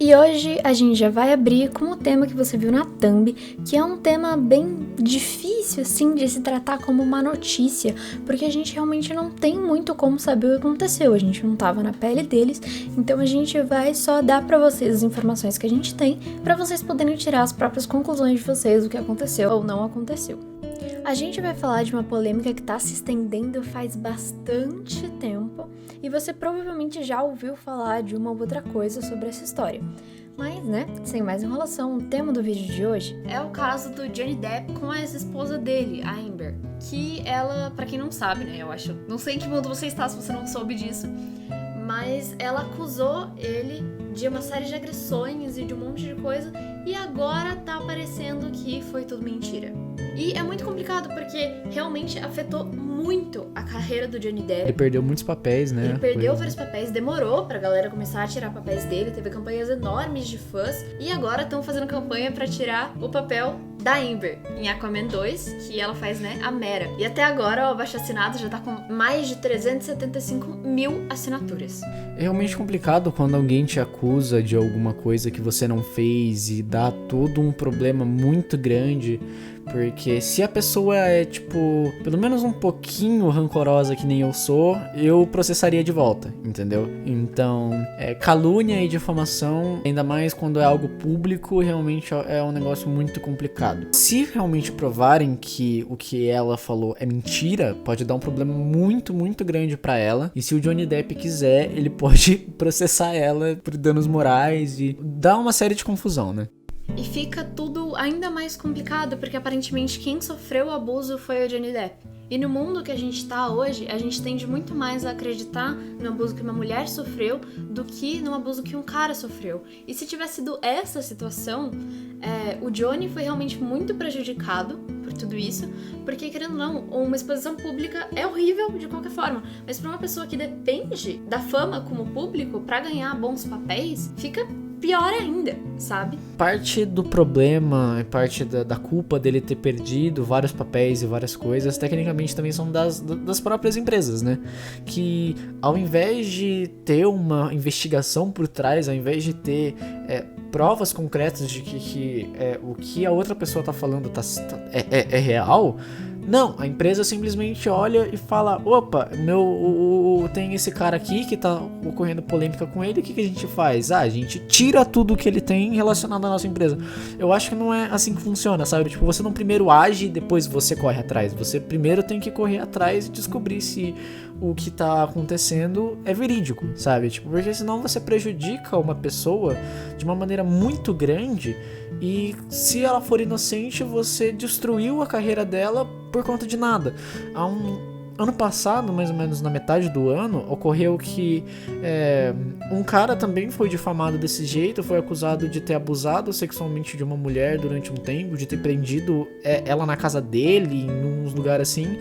E hoje a gente já vai abrir com o tema que você viu na thumb, que é um tema bem difícil, assim, de se tratar como uma notícia, porque a gente realmente não tem muito como saber o que aconteceu, a gente não tava na pele deles, então a gente vai só dar pra vocês as informações que a gente tem, pra vocês poderem tirar as próprias conclusões de vocês do que aconteceu ou não aconteceu. A gente vai falar de uma polêmica que tá se estendendo faz bastante tempo e você provavelmente já ouviu falar de uma ou outra coisa sobre essa história. Mas, né, sem mais enrolação, o tema do vídeo de hoje é o caso do Johnny Depp com a ex-esposa dele, a Amber. Que ela, pra quem não sabe, né, eu acho, não sei em que mundo você está se você não soube disso, mas ela acusou ele de uma série de agressões e de um monte de coisa e agora tá aparecendo que foi tudo mentira. E é muito complicado porque realmente afetou muito a carreira do Johnny Depp. Ele perdeu muitos papéis, né? Ele perdeu vários papéis, demorou pra galera começar a tirar papéis dele, teve campanhas enormes de fãs e agora estão fazendo campanha pra tirar o papel da Amber em Aquaman 2, que ela faz, né, a Mera. E até agora o abaixo-assinado já tá com mais de 375 mil assinaturas. É realmente complicado quando alguém te acusa de alguma coisa que você não fez e dá todo um problema muito grande. Porque se a pessoa é, tipo, pelo menos um pouquinho rancorosa que nem eu sou, eu processaria de volta, entendeu? Então, calúnia e difamação, ainda mais quando é algo público, realmente é um negócio muito complicado. Se realmente provarem que o que ela falou é mentira, pode dar um problema muito, muito grande pra ela. E se o Johnny Depp quiser, ele pode processar ela por danos morais e dar uma série de confusão, né? E fica tudo ainda mais complicado, porque aparentemente quem sofreu o abuso foi o Johnny Depp. E no mundo que a gente tá hoje, a gente tende muito mais a acreditar no abuso que uma mulher sofreu do que no abuso que um cara sofreu. E se tivesse sido essa situação, o Johnny foi realmente muito prejudicado por tudo isso, porque, querendo ou não, uma exposição pública é horrível de qualquer forma, mas pra uma pessoa que depende da fama como público pra ganhar bons papéis, fica pior ainda, sabe? Parte do problema, parte da culpa dele ter perdido vários papéis e várias coisas, tecnicamente também são das próprias empresas, né? Que ao invés de ter uma investigação por trás, ao invés de ter provas concretas de que o que a outra pessoa tá falando é real, não, a empresa simplesmente olha e fala, opa, tem esse cara aqui que tá ocorrendo polêmica com ele, o que a gente faz? A gente tira tudo que ele tem relacionado à nossa empresa. Eu acho que não é assim que funciona, sabe? Tipo, você não primeiro age e depois você corre atrás. Você primeiro tem que correr atrás e descobrir se o que tá acontecendo é verídico, sabe? Tipo, porque senão você prejudica uma pessoa de uma maneira muito grande e se ela for inocente, você destruiu a carreira dela por conta de nada. Ano passado, mais ou menos na metade do ano, ocorreu que um cara também foi difamado desse jeito, foi acusado de ter abusado sexualmente de uma mulher durante um tempo, de ter prendido ela na casa dele, em uns lugares assim,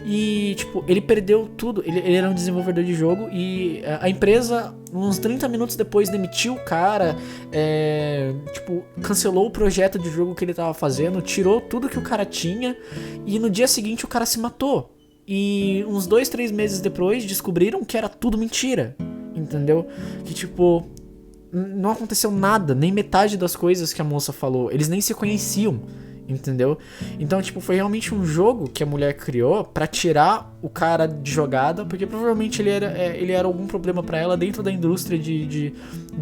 e tipo, ele perdeu tudo, ele era um desenvolvedor de jogo e a empresa, uns 30 minutos depois, demitiu o cara, tipo, cancelou o projeto de jogo que ele tava fazendo, tirou tudo que o cara tinha, e no dia seguinte o cara se matou. E uns 2-3 meses depois descobriram que era tudo mentira, entendeu? Que tipo, não aconteceu nada, nem metade das coisas que a moça falou, eles nem se conheciam, entendeu? Então tipo, foi realmente um jogo que a mulher criou pra tirar o cara de jogada, porque provavelmente ele era algum problema pra ela dentro da indústria de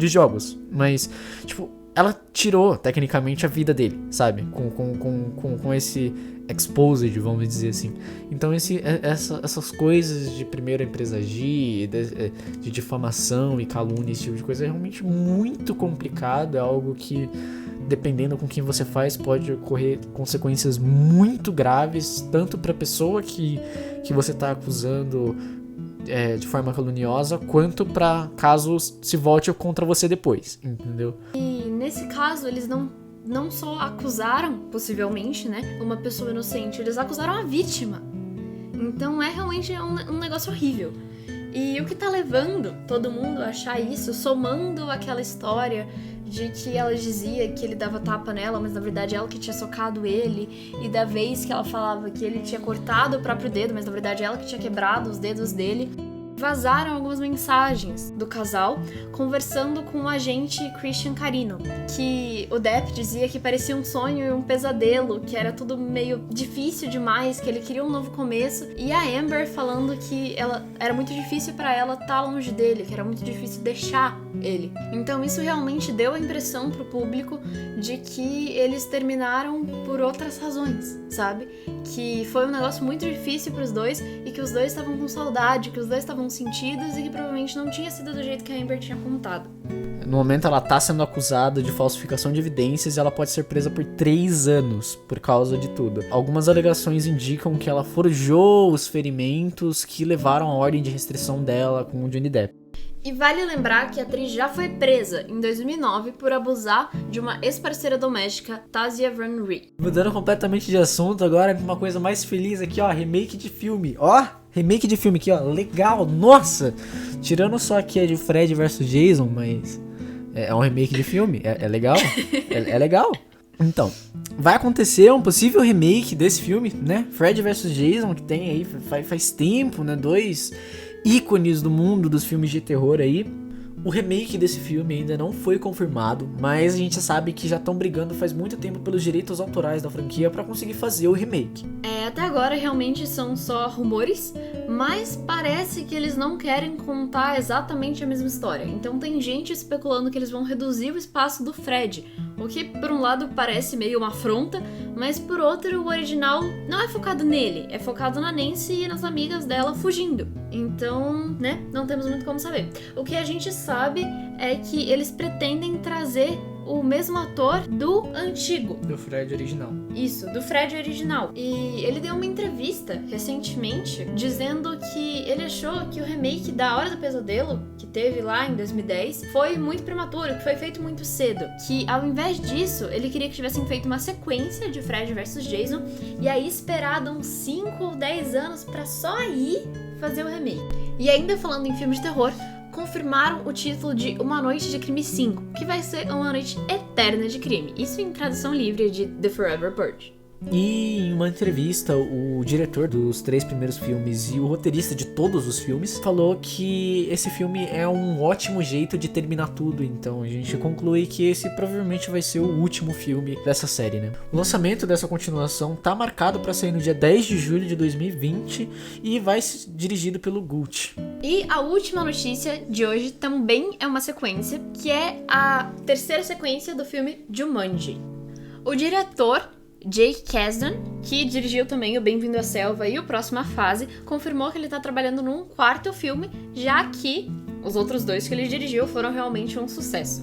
jogos, mas tipo, ela tirou tecnicamente a vida dele, sabe? Com esse exposed, vamos dizer assim. Então essas coisas de primeiro a empresa agir, de difamação e calúnia, esse tipo de coisa é realmente muito complicado, é algo que, dependendo com quem você faz, pode ocorrer consequências muito graves, tanto para a pessoa que você está acusando de forma caluniosa, quanto para caso se volte contra você depois, entendeu? E nesse caso, eles não só acusaram, possivelmente, né, uma pessoa inocente, eles acusaram a vítima. Então realmente um negócio horrível. E o que tá levando todo mundo a achar isso, somando aquela história de que ela dizia que ele dava tapa nela, mas na verdade ela que tinha socado ele, e da vez que ela falava que ele tinha cortado o próprio dedo, mas na verdade ela que tinha quebrado os dedos dele. vazaram algumas mensagens do casal conversando com o agente Christian Carino, que o Depp dizia que parecia um sonho e um pesadelo, que era tudo meio difícil demais, que ele queria um novo começo, e a Amber falando que era muito difícil pra ela estar longe dele, que era muito difícil deixar ele. Então isso realmente deu a impressão pro público de que eles terminaram por outras razões, sabe? Que foi um negócio muito difícil pros dois e que os dois estavam com saudade, que os dois estavam sentidos e que provavelmente não tinha sido do jeito que a Amber tinha contado. No momento ela tá sendo acusada de falsificação de evidências e ela pode ser presa por 3 anos por causa de tudo. Algumas alegações indicam que ela forjou os ferimentos que levaram à ordem de restrição dela com o Johnny Depp. E vale lembrar que a atriz já foi presa em 2009 por abusar de uma ex-parceira doméstica, Tasia Van Ree. Mudando completamente de assunto agora, uma coisa mais feliz aqui, ó, remake de filme, ó, remake de filme aqui, ó, legal, nossa, tirando só aqui a de Fred vs Jason, mas é um remake de filme, é legal, é legal. Então, vai acontecer um possível remake desse filme, né, Fred vs Jason, que tem aí faz tempo, né, 2 ícones do mundo dos filmes de terror aí. O remake desse filme ainda não foi confirmado, mas a gente sabe que já estão brigando faz muito tempo pelos direitos autorais da franquia para conseguir fazer o remake. Até agora realmente são só rumores, mas parece que eles não querem contar exatamente a mesma história. Então tem gente especulando que eles vão reduzir o espaço do Fred, o que por um lado parece meio uma afronta, mas por outro o original não é focado nele, é focado na Nancy e nas amigas dela fugindo. Então, né, não temos muito como saber. O que a gente sabe é que eles pretendem trazer o mesmo ator do antigo. Do Fred original. Isso, do Fred original. E ele deu uma entrevista recentemente dizendo que ele achou que o remake da Hora do Pesadelo, que teve lá em 2010, foi muito prematuro, que foi feito muito cedo. Que ao invés disso, ele queria que tivessem feito uma sequência de Fred vs Jason e aí esperado uns 5 ou 10 anos pra só aí fazer o remake. E ainda falando em filmes de terror, confirmaram o título de Uma Noite de Crime 5, que vai ser uma noite eterna de crime. Isso em tradução livre de The Forever Purge. E em uma entrevista, o diretor dos 3 primeiros filmes e o roteirista de todos os filmes falou que esse filme é um ótimo jeito de terminar tudo, então a gente conclui que esse provavelmente vai ser o último filme dessa série, né? O lançamento dessa continuação tá marcado para sair no dia 10 de julho de 2020 e vai ser dirigido pelo Gulch. E a última notícia de hoje também é uma sequência, que é a terceira sequência do filme Jumanji. O diretor Jake Kasdan, que dirigiu também o Bem-vindo à Selva e o Próxima Fase, confirmou que ele está trabalhando num 4º filme, já que os outros 2 que ele dirigiu foram realmente um sucesso.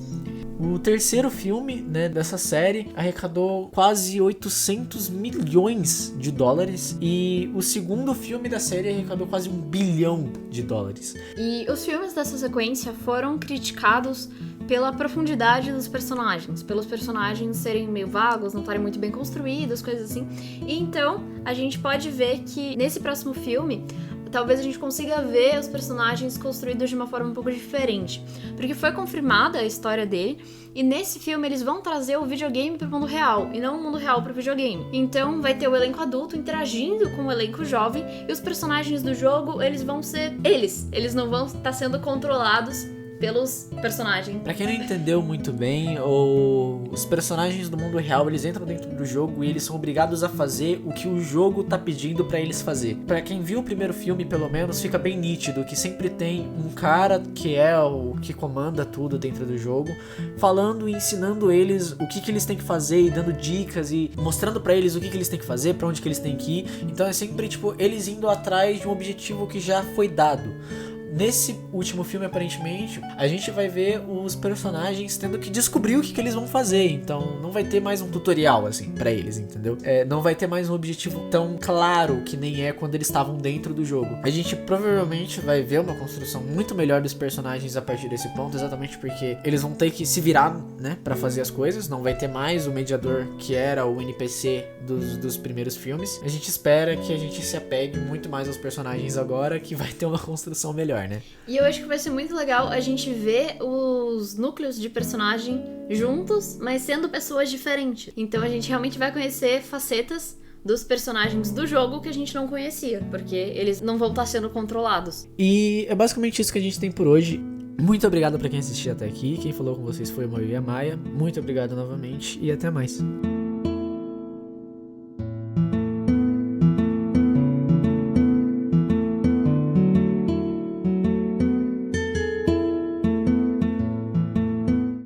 O terceiro filme, né, dessa série arrecadou quase 800 milhões de dólares e o segundo filme da série arrecadou quase 1 bilhão de dólares. E os filmes dessa sequência foram criticados pela profundidade dos personagens, pelos personagens serem meio vagos, não estarem muito bem construídos, coisas assim. E então, a gente pode ver que nesse próximo filme, talvez a gente consiga ver os personagens construídos de uma forma um pouco diferente. Porque foi confirmada a história dele, e nesse filme eles vão trazer o videogame pro mundo real, e não o mundo real pro videogame. Então vai ter o elenco adulto interagindo com o elenco jovem, e os personagens do jogo, eles vão ser eles não vão estar sendo controlados pelos personagens. Pra quem não entendeu muito bem, os personagens do mundo real, eles entram dentro do jogo e eles são obrigados a fazer o que o jogo tá pedindo pra eles fazer. Pra quem viu o primeiro filme, pelo menos, fica bem nítido que sempre tem um cara que é o que comanda tudo dentro do jogo, falando e ensinando eles o que eles têm que fazer e dando dicas e mostrando pra eles o que eles têm que fazer, pra onde que eles têm que ir. Então é sempre, tipo, eles indo atrás de um objetivo que já foi dado. Nesse último filme, aparentemente, a gente vai ver os personagens tendo que descobrir o que eles vão fazer. Então, não vai ter mais um tutorial, assim, pra eles, entendeu? Não vai ter mais um objetivo tão claro que nem é quando eles estavam dentro do jogo. A gente provavelmente vai ver uma construção muito melhor dos personagens a partir desse ponto, exatamente porque eles vão ter que se virar, né, pra fazer as coisas. Não vai ter mais o mediador que era o NPC dos primeiros filmes. A gente espera que a gente se apegue muito mais aos personagens agora, que vai ter uma construção melhor, né? E eu acho que vai ser muito legal a gente ver os núcleos de personagem juntos, mas sendo pessoas diferentes. Então a gente realmente vai conhecer facetas dos personagens do jogo que a gente não conhecia, porque eles não vão estar sendo controlados. E é basicamente isso que a gente tem por hoje. Muito obrigado pra quem assistiu até aqui. Quem falou com vocês foi o Moio e a Maia. Muito obrigado novamente e até mais.